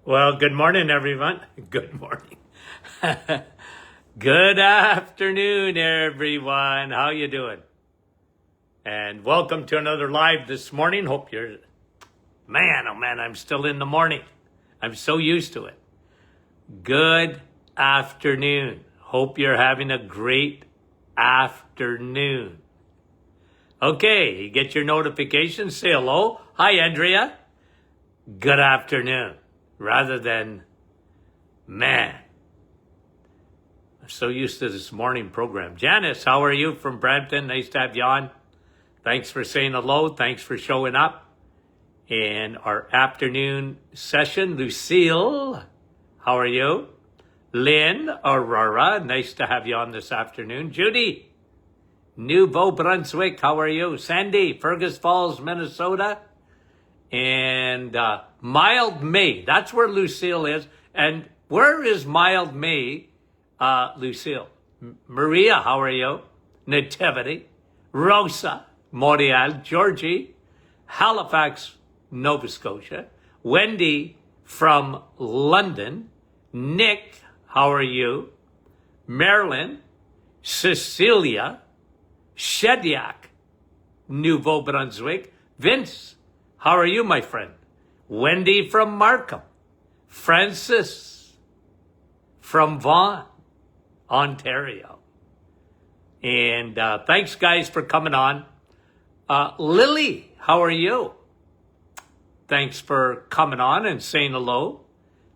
Well, good morning, everyone. Good morning. Good afternoon, everyone. How you doing? And welcome to another live this morning. Hope you're, man, oh man, I'm still in the morning. I'm so used to it. Good afternoon. Hope you're having a great afternoon. Okay, you get your notifications. Say hello. Hi, Andrea. Good afternoon. Rather than, man, I'm so used to this morning program. Janice, how are you from Brampton? Nice to have you on. Thanks for saying hello. Thanks for showing up in our afternoon session. Lucille, how are you? Lynn, Aurora, nice to have you on this afternoon. Judy, Nouveau Brunswick, how are you? Sandy, Fergus Falls, Minnesota. And Mild May, that's where Lucille is. And where is Mild May, Lucille? Maria, how are you? Nativity. Rosa, Montreal. Georgie, Halifax, Nova Scotia. Wendy from London. Nick, how are you? Marilyn, Cecilia, Shediac, Nouveau Brunswick. Vince, how are you, my friend? Wendy from Markham. Francis from Vaughan, Ontario. And thanks, guys, for coming on. Lily, how are you? Thanks for coming on and saying hello.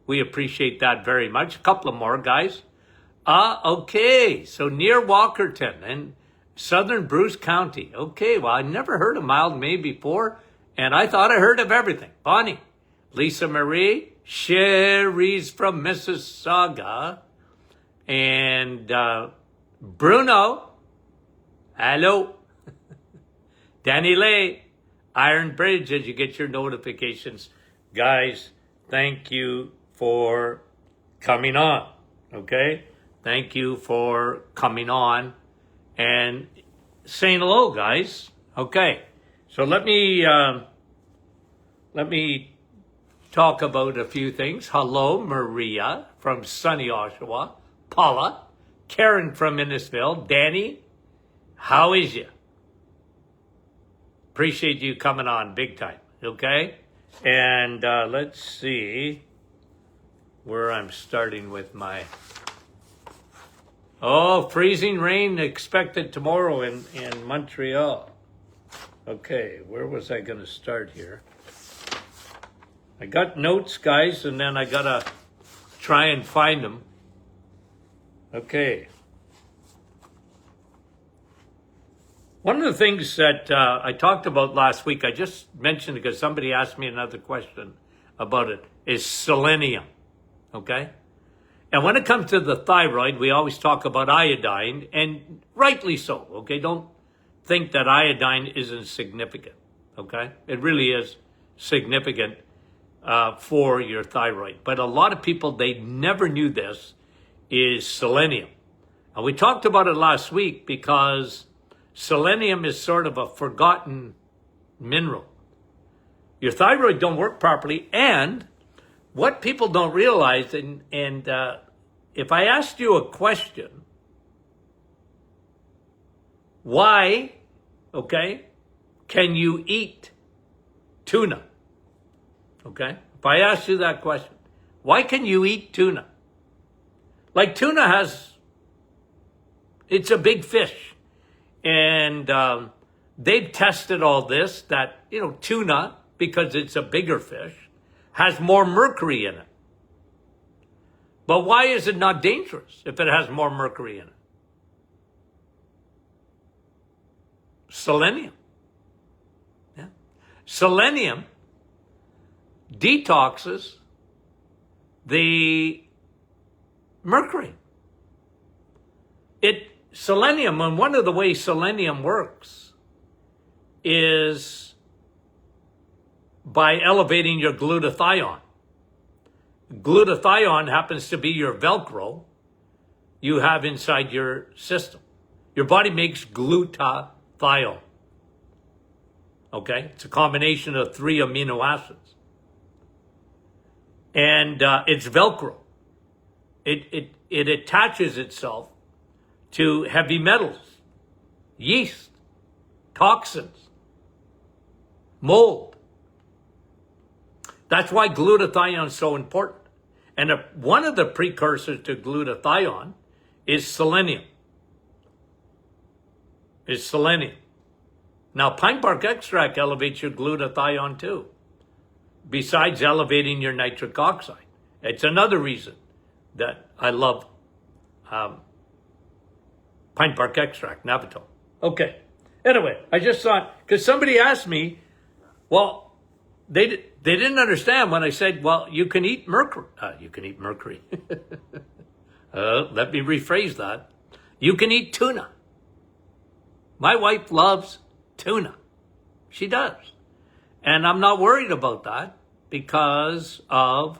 We appreciate that very much. A couple of more, guys. Okay, so near Walkerton in southern Bruce County. Okay, well, I never heard of Mild May before. And I thought I heard of everything. Bonnie, Lisa Marie, Sherry's from Mississauga, and Bruno, hello. Danny Lay, Iron Bridge, as you get your notifications. Guys, thank you for coming on, okay? Thank you for coming on and saying hello, guys. Okay. So let me talk about a few things. Hello, Maria from sunny Oshawa, Paula, Karen from Innisfil, Danny, how is you? Appreciate you coming on big time, okay? And let's see where I'm starting with my... Oh, freezing rain expected tomorrow in Montreal. Okay, where was I going to start here? I got notes, guys, and then I got to try and find them. Okay. One of the things that I talked about last week, I just mentioned because somebody asked me another question about it, is selenium, okay? And when it comes to the thyroid, we always talk about iodine, and rightly so, okay? Don't think that iodine isn't significant, okay? It really is significant for your thyroid. But a lot of people, they never knew this, is selenium. And we talked about it last week because selenium is sort of a forgotten mineral. Your thyroid don't work properly, and what people don't realize, and if I asked you a question, why, okay, can you eat tuna? Okay, if I ask you that question, why can you eat tuna? Like tuna it's a big fish. And they've tested all this, that, tuna, because it's a bigger fish, has more mercury in it. But why is it not dangerous if it has more mercury in it? Selenium. Yeah. Selenium detoxes the mercury. Selenium, and one of the ways selenium works is by elevating your glutathione. Glutathione happens to be your Velcro you have inside your system. Your body makes glutathione. Okay? It's a combination of 3 amino acids. And it's Velcro. It attaches itself to heavy metals, yeast, toxins, mold. That's why glutathione is so important. And one of the precursors to glutathione is selenium. Now, pine bark extract elevates your glutathione too, besides elevating your nitric oxide. It's another reason that I love pine bark extract, Naviton. Okay. Anyway, I just thought, because somebody asked me, well, they didn't understand when I said, well, you can eat mercury. You can eat mercury. Let me rephrase that. You can eat tuna. My wife loves tuna. She does. And I'm not worried about that because of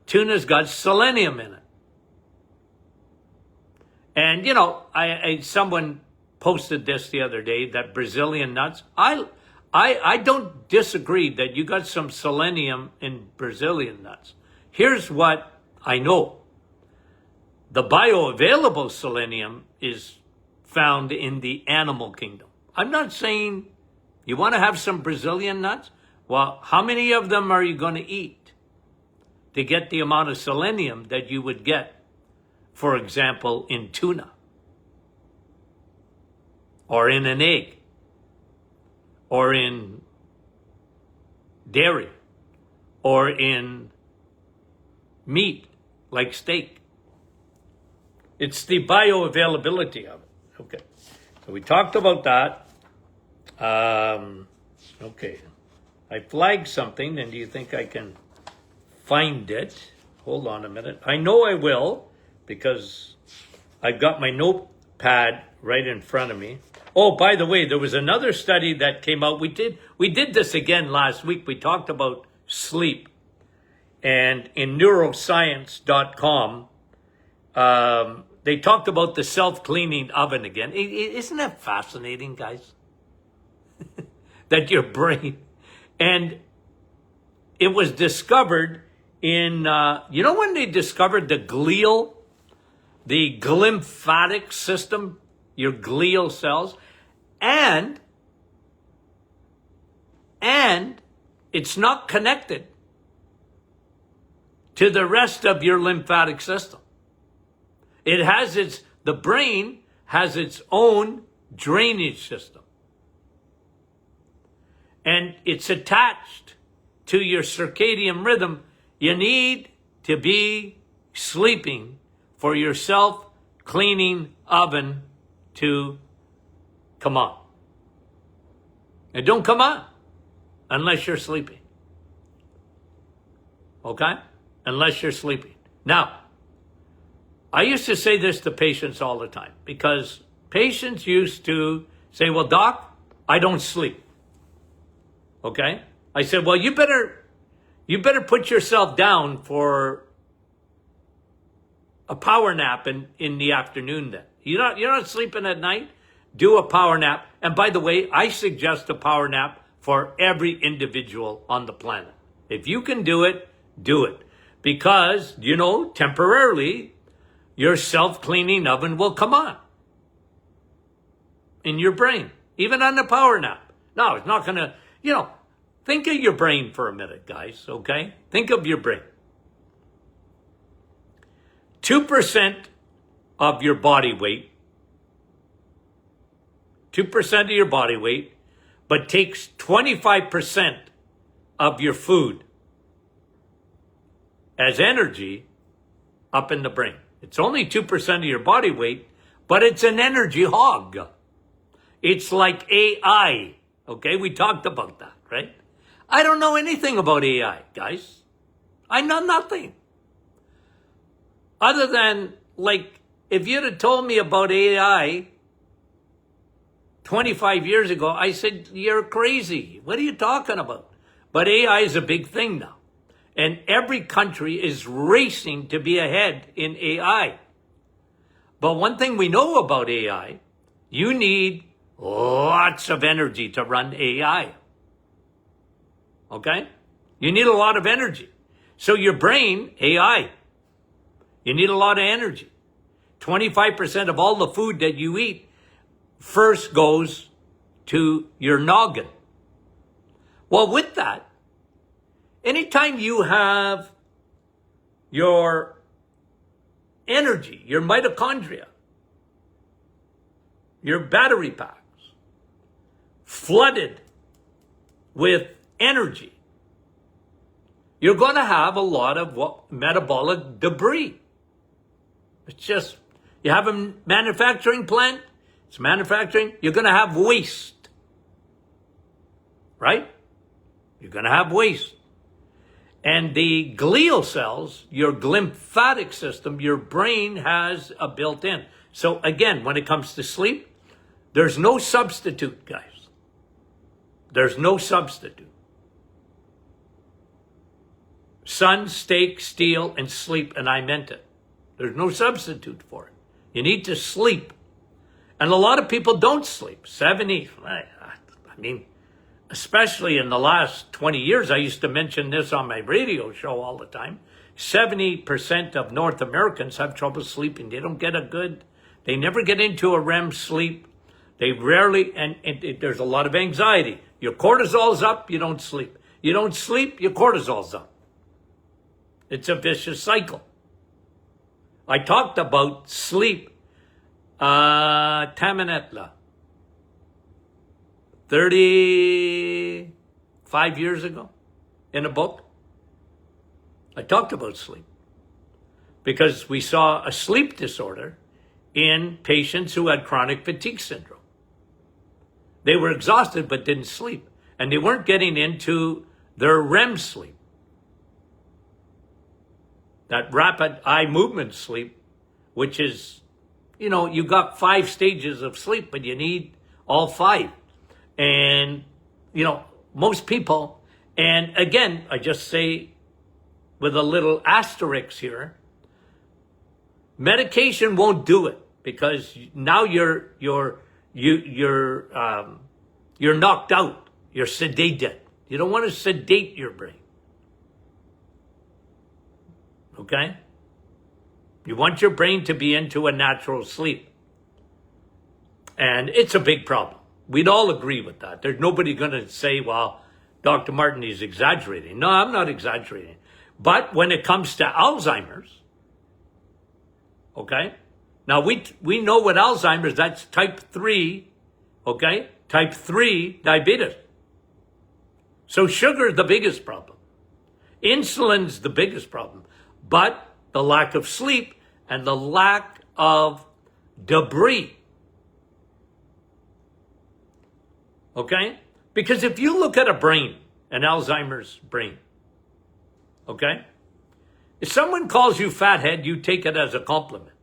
tuna's got selenium in it. And, you know, someone posted this the other day, that Brazilian nuts. I don't disagree that you got some selenium in Brazilian nuts. Here's what I know. The bioavailable selenium is found in the animal kingdom. I'm not saying you want to have some Brazilian nuts. Well, how many of them are you going to eat to get the amount of selenium that you would get, for example, in tuna or in an egg or in dairy or in meat like steak? It's the bioavailability of it. Okay, so we talked about that. Okay, I flagged something, and do you think I can find it? Hold on a minute. I know I will, because I've got my notepad right in front of me. Oh, by the way, there was another study that came out. We did this again last week. We talked about sleep, and in neuroscience.com, they talked about the self-cleaning oven again. Isn't that fascinating, guys? That your brain, and it was discovered in, you know when they discovered the glymphatic system, your glial cells, and it's not connected to the rest of your lymphatic system. The brain has its own drainage system. And it's attached to your circadian rhythm. You need to be sleeping for your self-cleaning oven to come on. It don't come on unless you're sleeping. Okay? Unless you're sleeping. Now, I used to say this to patients all the time, because patients used to say, well, doc, I don't sleep. Okay? I said, well, you better put yourself down for a power nap in the afternoon then. You're not sleeping at night? Do a power nap. And by the way, I suggest a power nap for every individual on the planet. If you can do it, do it. Because, you know, temporarily, your self-cleaning oven will come on in your brain, even on the power nap. No, it's not going to, you know, think of your brain for a minute, guys, okay? Think of your brain. 2% of your body weight, 2% of your body weight, but takes 25% of your food as energy up in the brain. It's only 2% of your body weight, but it's an energy hog. It's like AI, okay? We talked about that, right? I don't know anything about AI, guys. I know nothing. Other than, like, if you'd have told me about AI 25 years ago, I said, you're crazy. What are you talking about? But AI is a big thing now. And every country is racing to be ahead in AI. But one thing we know about AI, you need lots of energy to run AI. Okay? You need a lot of energy. So your brain, AI, you need a lot of energy. 25% of all the food that you eat first goes to your noggin. Well, with that, anytime you have your energy, your mitochondria, your battery packs flooded with energy, you're going to have a lot of metabolic debris. It's just, you have a manufacturing plant, it's manufacturing, you're going to have waste. Right? You're going to have waste. And the glial cells, your lymphatic system, your brain has a built-in. So again, when it comes to sleep, there's no substitute, guys. There's no substitute. Sun, steak, steel, and sleep, and I meant it. There's no substitute for it. You need to sleep. And a lot of people don't sleep. 70, I mean, especially in the last 20 years, I used to mention this on my radio show all the time. 70% of North Americans have trouble sleeping. They don't get they never get into a REM sleep. They rarely, and there's a lot of anxiety. Your cortisol's up, you don't sleep. You don't sleep, your cortisol's up. It's a vicious cycle. I talked about sleep, Tamanetla, 35 years ago in a book. I talked about sleep because we saw a sleep disorder in patients who had chronic fatigue syndrome. They were exhausted but didn't sleep, and they weren't getting into their REM sleep. That rapid eye movement sleep, which is, you got 5 stages of sleep, but you need all 5. And, most people, and again, I just say with a little asterisk here, medication won't do it because now you're knocked out. You're sedated. You don't want to sedate your brain. Okay? You want your brain to be into a natural sleep. And it's a big problem. We'd all agree with that. There's nobody going to say, well, Dr. Martin is exaggerating. No, I'm not exaggerating. But when it comes to Alzheimer's, okay? Now, we know what Alzheimer's, that's type 3, okay? Type 3 diabetes. So sugar is the biggest problem. Insulin's the biggest problem. But the lack of sleep and the lack of debris. Okay? Because if you look at a brain, an Alzheimer's brain, okay? If someone calls you fathead, you take it as a compliment.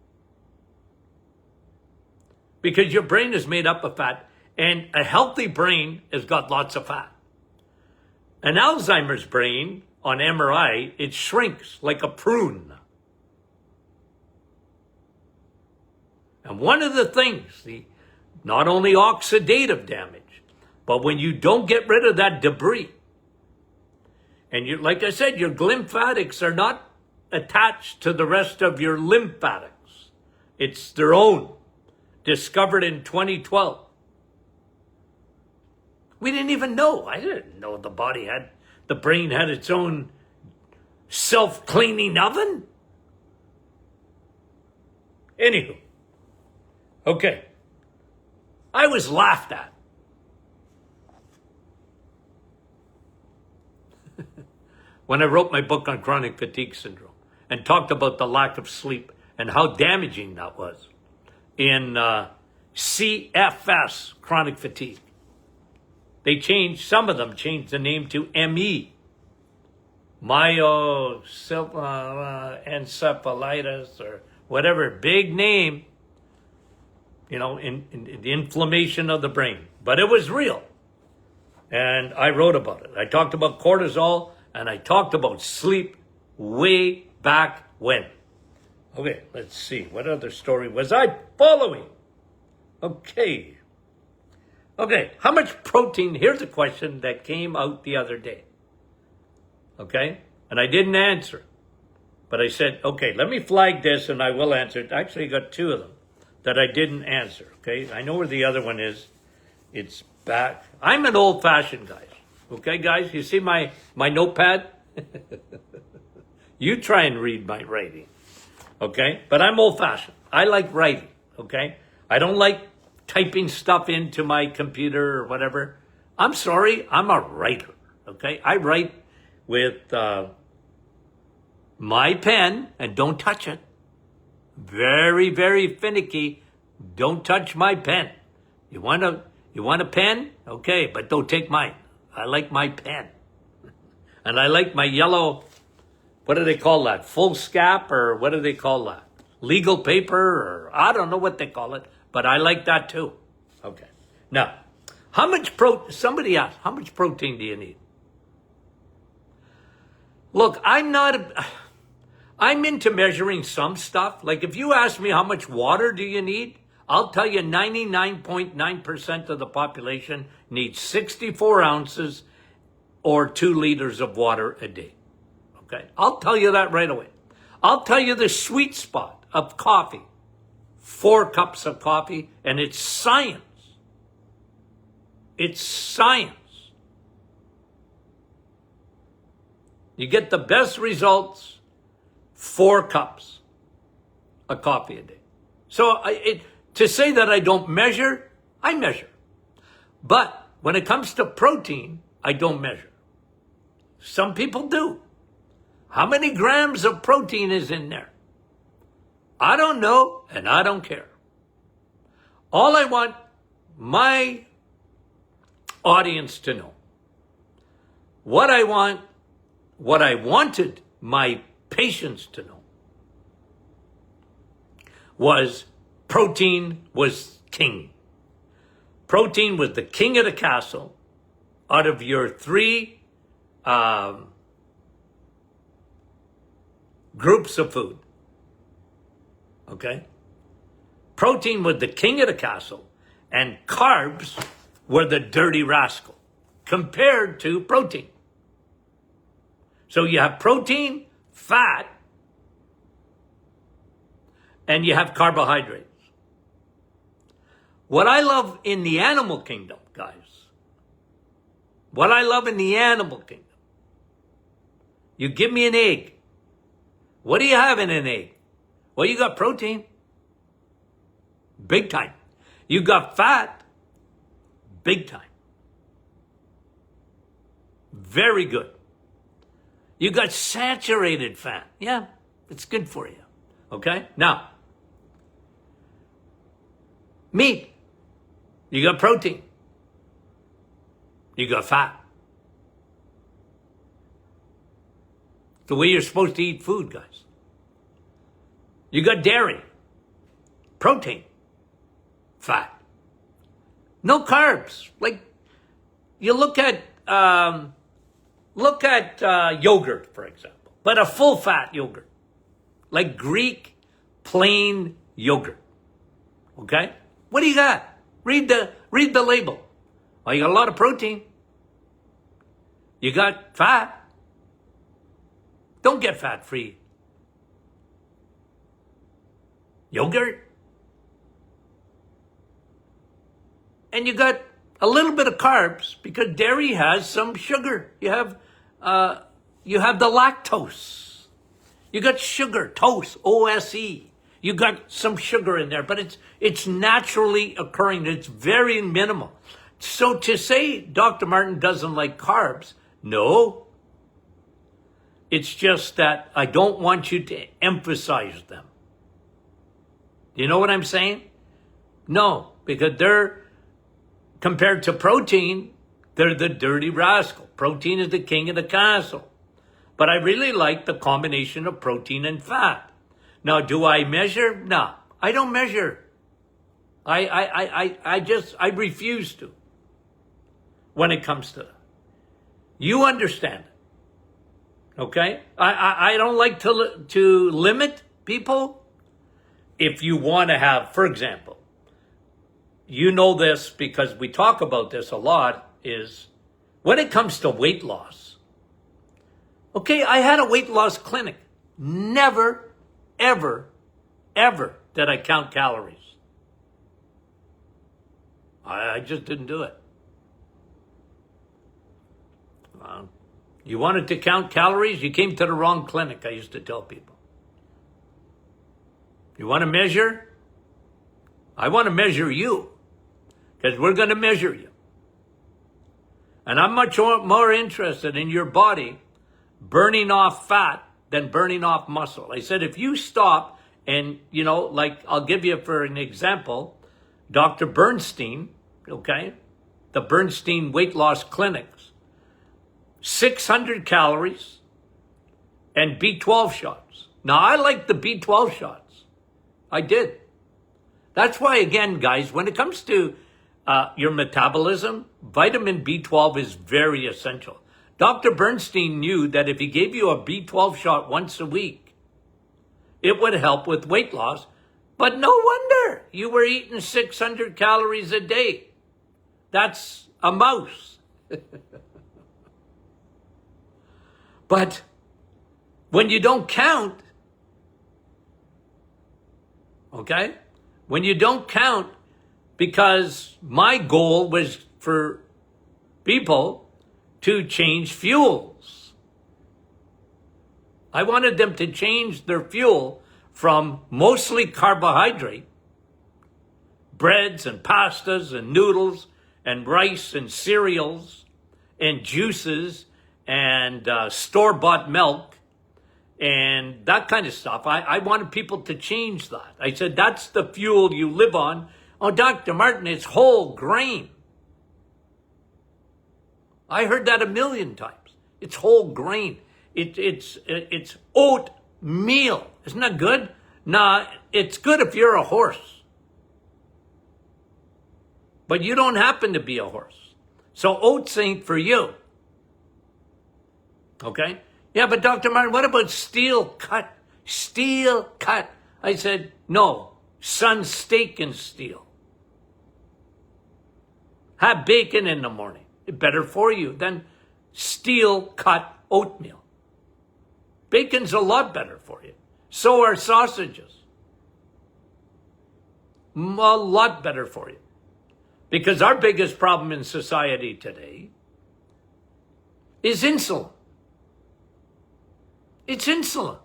Because your brain is made up of fat, and a healthy brain has got lots of fat. An Alzheimer's brain, on MRI, it shrinks like a prune. And one of the things, not only oxidative damage, but when you don't get rid of that debris, and like I said, your lymphatics are not attached to the rest of your lymphatics. It's their own, discovered in 2012. We didn't even know. I didn't know the brain had its own self-cleaning oven. Anywho, okay, I was laughed at. When I wrote my book on chronic fatigue syndrome and talked about the lack of sleep and how damaging that was in CFS, chronic fatigue. Some of them changed the name to ME, myoencephalitis or whatever, big name, in the inflammation of the brain. But it was real. And I wrote about it. I talked about cortisol and I talked about sleep way back when. Okay, let's see. What other story was I following? Okay, how much protein? Here's a question that came out the other day. Okay, And I didn't answer. But I said, okay, let me flag this and I will answer it. Actually, I got two of them that I didn't answer, okay? I know where the other one is. It's back. I'm an old-fashioned guy, okay, guys? You see my notepad? You try and read my writing, okay? But I'm old-fashioned. I like writing, okay? I don't like typing stuff into my computer or whatever. I'm sorry, I'm a writer, okay? I write with my pen, and don't touch it. Very, very finicky. Don't touch my pen. You want a pen? Okay, but don't take mine. I like my pen. And I like my yellow, what do they call that? Foolscap, or what do they call that? Legal paper, or I don't know what they call it, but I like that too. Okay. Now, somebody asked, how much protein do you need? Look, I'm into measuring some stuff. Like if you ask me how much water do you need, I'll tell you 99.9% of the population needs 64 ounces or 2 liters of water a day. Okay? I'll tell you that right away. I'll tell you the sweet spot of coffee. 4 cups of coffee, and it's science. It's science. You get the best results, 4 cups of coffee a day. So to say that I don't measure, I measure. But when it comes to protein, I don't measure. Some people do. How many grams of protein is in there? I don't know, and I don't care. All I want my audience to know, what I wanted my patients to know, was protein was king. Protein was the king of the castle out of your 3 groups of food. Okay? Protein was the king of the castle, and carbs were the dirty rascal compared to protein. So you have protein, fat, and you have carbohydrates. What I love in the animal kingdom, guys, what I love in the animal kingdom, you give me an egg. What do you have in an egg? Well, you got protein. Big time. You got fat. Big time. Very good. You got saturated fat. Yeah, it's good for you. Okay? Now, meat. You got protein. You got fat. The way you're supposed to eat food, guys. You got dairy, protein, fat. No carbs. Like, you look at yogurt, for example, but a full-fat yogurt, like Greek plain yogurt. Okay? What do you got? Read the label. Oh, you got a lot of protein. You got fat. Don't get fat-free yogurt. And you got a little bit of carbs because dairy has some sugar. You have the lactose. You got sugar, toast, O-S-E. You got some sugar in there, but it's naturally occurring. It's very minimal. So to say Dr. Martin doesn't like carbs, no. It's just that I don't want you to emphasize them. Do you know what I'm saying? No, because they're, compared to protein, they're the dirty rascal. Protein is the king of the castle. But I really like the combination of protein and fat. Now, do I measure? No, I don't measure. I refuse to when it comes to that. You understand it. Okay? I don't like to limit people. If you want to have, for example, you know this because we talk about this a lot, is when it comes to weight loss, Okay, I had a weight loss clinic. Never, ever, ever did I count calories. I just didn't do it. You wanted to count calories? You came to the wrong clinic, I used to tell people. You want to measure? I want to measure you, because we're going to measure you. And I'm much more interested in your body burning off fat than burning off muscle. I said, if you stop and, like I'll give you for an example, Dr. Bernstein, okay, the Bernstein weight loss clinics, 600 calories and B12 shots. Now, I like the B12 shots. I did. That's why, again, guys, when it comes to your metabolism, vitamin B12 is very essential. Dr. Bernstein knew that if he gave you a B12 shot once a week, it would help with weight loss. But no wonder you were eating 600 calories a day. That's a mouse. But when you don't count, okay? When you don't count, because my goal was for people to change fuels. I wanted them to change their fuel from mostly carbohydrate, breads and pastas and noodles and rice and cereals and juices and store-bought milk and that kind of stuff. I wanted people to change that. I said, that's the fuel you live on. Oh, Dr. Martin, it's whole grain. I heard that a million times. It's whole grain. It's oatmeal. Isn't that good? Nah, it's good if you're a horse. But you don't happen to be a horse. So oats ain't for you. Okay? Yeah, but Dr. Martin, what about steel cut? Steel cut. I said, no, sun steak and steel. Have bacon in the morning. Better for you than steel cut oatmeal. Bacon's a lot better for you. So are sausages. A lot better for you. Because our biggest problem in society today is insulin. It's insulin.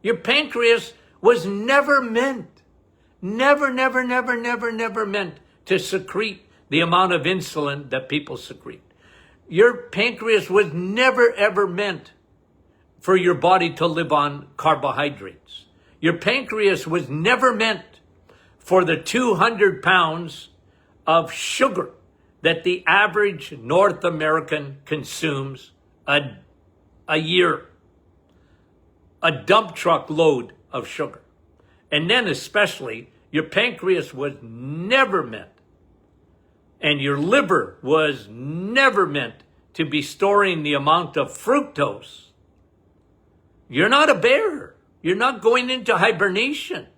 Your pancreas was never meant, never meant to secrete the amount of insulin that people secrete. Your pancreas was never ever meant for your body to live on carbohydrates. Your pancreas was never meant for the 200 pounds of sugar that the average North American consumes a year. A dump truck load of sugar. And then especially, your pancreas was never meant, and your liver was never meant to be storing the amount of fructose. You're not a bear. You're not going into hibernation.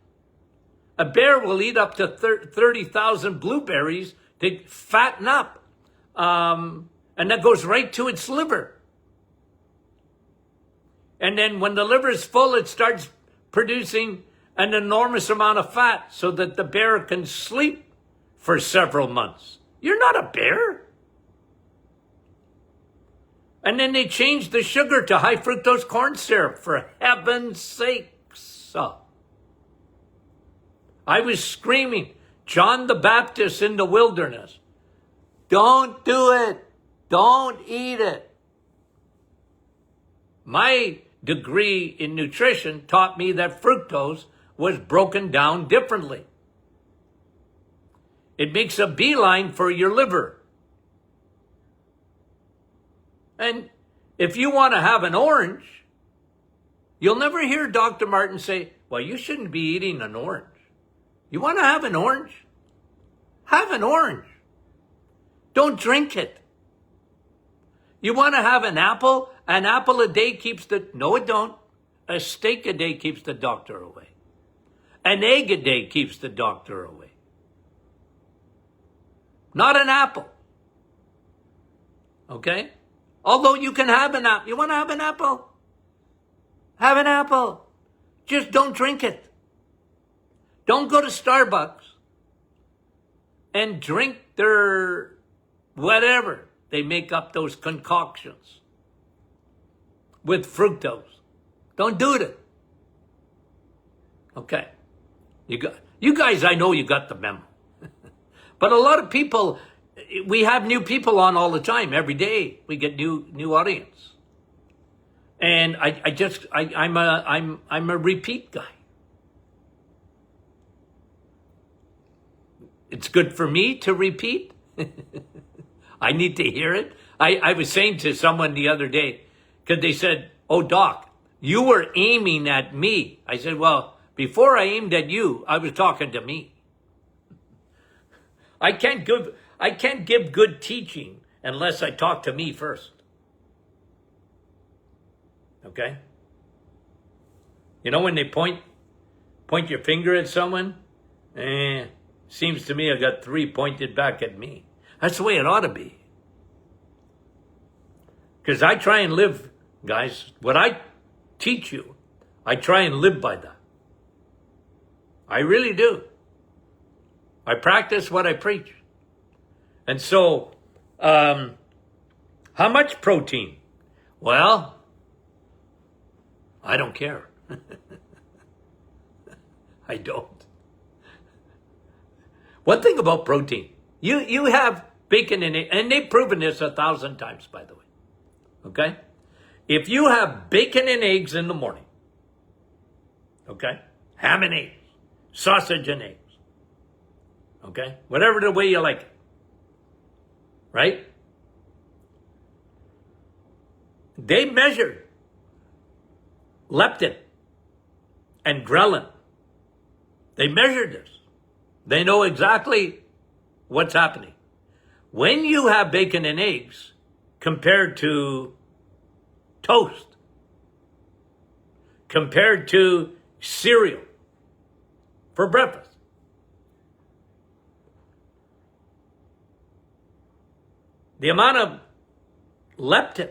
A bear will eat up to 30,000 blueberries to fatten up. And that goes right to its liver. And then when the liver is full, it starts producing an enormous amount of fat so that the bear can sleep for several months. You're not a bear. And then they changed the sugar to high fructose corn syrup, for heaven's sakes. I was screaming, John the Baptist in the wilderness, don't do it. Don't eat it. My degree in nutrition taught me that fructose was broken down differently. It makes a beeline for your liver. And if you want to have an orange, you'll never hear Dr. Martin say, well, you shouldn't be eating an orange. You want to have an orange? Have an orange. Don't drink it. You want to have an apple? An apple a day keeps no, it don't. A steak a day keeps the doctor away. An egg a day keeps the doctor away. Not an apple. Okay? Although you can have an apple. You want to have an apple? Have an apple. Just don't drink it. Don't go to Starbucks and drink their whatever. They make up those concoctions with fructose. Don't do it. Okay. You guys, I know you got the memo. But a lot of people, we have new people on all the time. Every day we get new audience. And I'm a repeat guy. It's good for me to repeat. I need to hear it. I was saying to someone the other day, because they said, "Oh, Doc, you were aiming at me." I said, "Well, before I aimed at you, I was talking to me." I can't give good teaching unless I talk to me first. Okay? You know when they point your finger at someone? Seems to me I got 3 pointed back at me. That's the way it ought to be. Because I try and live, guys, what I teach you, I try and live by that. I really do. I practice what I preach. And so, how much protein? Well, I don't care. I don't. One thing about protein, you have bacon in it, and they've proven this 1,000 times, by the way. Okay? If you have bacon and eggs in the morning, okay? Ham and eggs, sausage and eggs, okay? Whatever the way you like it, right? They measured leptin and ghrelin. They measured this. They know exactly what's happening. When you have bacon and eggs compared to toast, compared to cereal for breakfast, the amount of leptin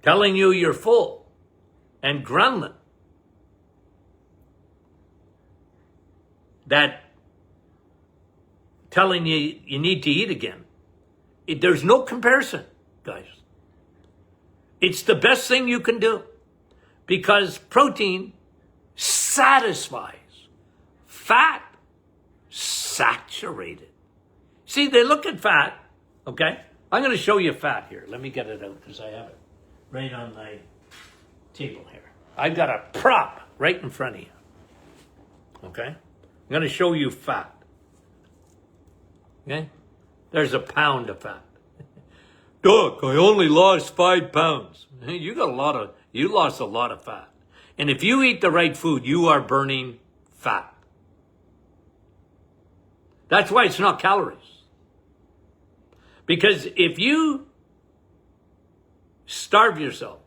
telling you you're full and ghrelin that telling you you need to eat again, there's no comparison, guys. It's the best thing you can do because protein satisfies. Fat, saturated. See, they look at fat, okay? I'm going to show you fat here. Let me get it out because I have it right on my table here. I've got a prop right in front of you, okay? I'm going to show you fat. Okay? There's a pound of fat. Doc, I only lost 5 pounds. You lost a lot of fat. And if you eat the right food, you are burning fat. That's why it's not calories. Because if you starve yourself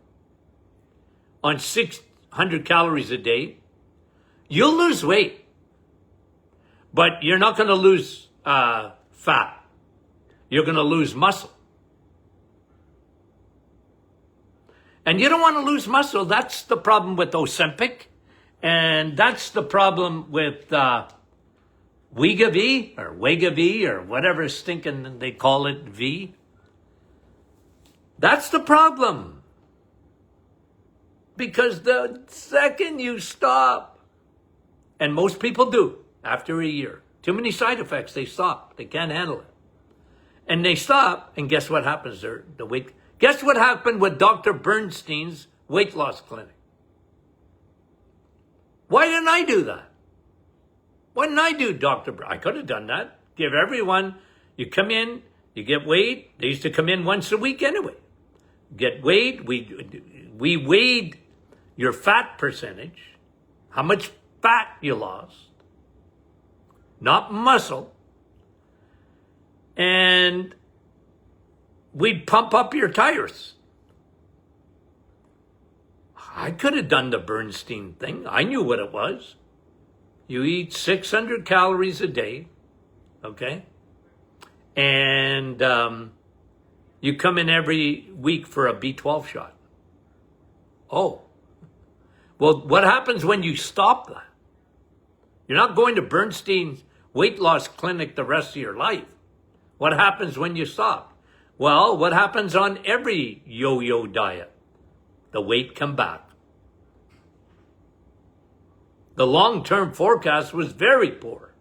on 600 calories a day, you'll lose weight. But you're not going to lose fat. You're going to lose muscle. And you don't want to lose muscle. That's the problem with Ozempic. And that's the problem with Wegovy or whatever stinking they call it, V. That's the problem. Because the second you stop, and most people do after a year, too many side effects, they stop. They can't handle it. And they stop, and guess what happens? Guess what happened with Dr. Bernstein's weight loss clinic? Why didn't I do that? Why didn't I do I could have done that. Give everyone, you come in, you get weighed. They used to come in once a week anyway. Get weighed. We weighed your fat percentage, how much fat you lost, not muscle. And we'd pump up your tires. I could have done the Bernstein thing. I knew what it was. You eat 600 calories a day, okay? And You come in every week for a B12 shot. Oh. Well, what happens when you stop that? You're not going to Bernstein's weight loss clinic the rest of your life. What happens when you stop? Well, what happens on every yo-yo diet? The weight come back. The long-term forecast was very poor.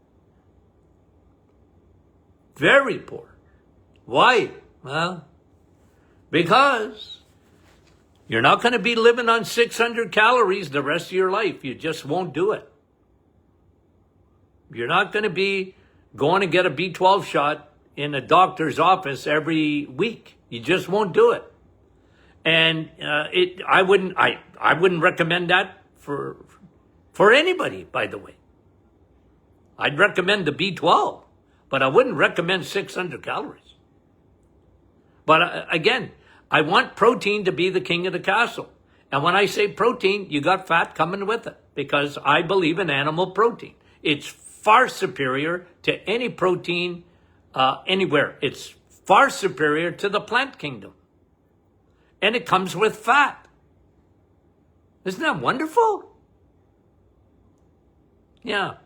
Very poor. Why? Well, because you're not going to be living on 600 calories the rest of your life. You just won't do it. You're not going to be going to get a B12 shot in a doctor's office every week. You just won't do it. And I wouldn't recommend that for anybody, by the way. I'd recommend the B12, but I wouldn't recommend 600 calories. But again, I want protein to be the king of the castle. And when I say protein, you got fat coming with it, because I believe in animal protein. It's far superior to any protein anywhere. It's far superior to the plant kingdom. And it comes with fat. Isn't that wonderful? Yeah.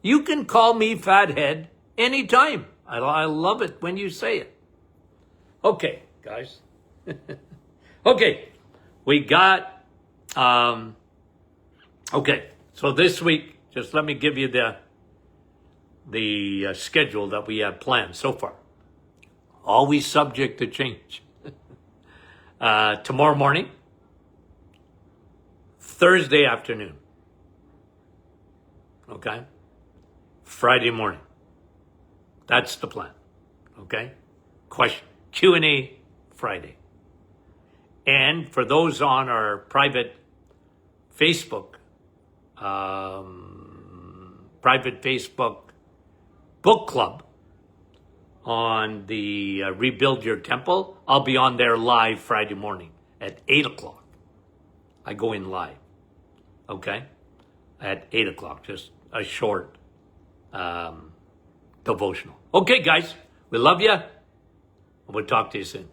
You can call me fathead anytime. I love it when you say it. Okay, guys. Okay. We got, okay. So this week, just let me give you the schedule that we have planned so far. Always subject to change. Tomorrow morning, Thursday afternoon, okay? Friday morning. That's the plan, okay? Question, Q&A Friday. And for those on our private Facebook book club on the Rebuild Your Temple, I'll be on there live Friday morning at 8 o'clock. I go in live, okay? At 8 o'clock, just a short devotional. Okay, guys, we love you. We'll talk to you soon.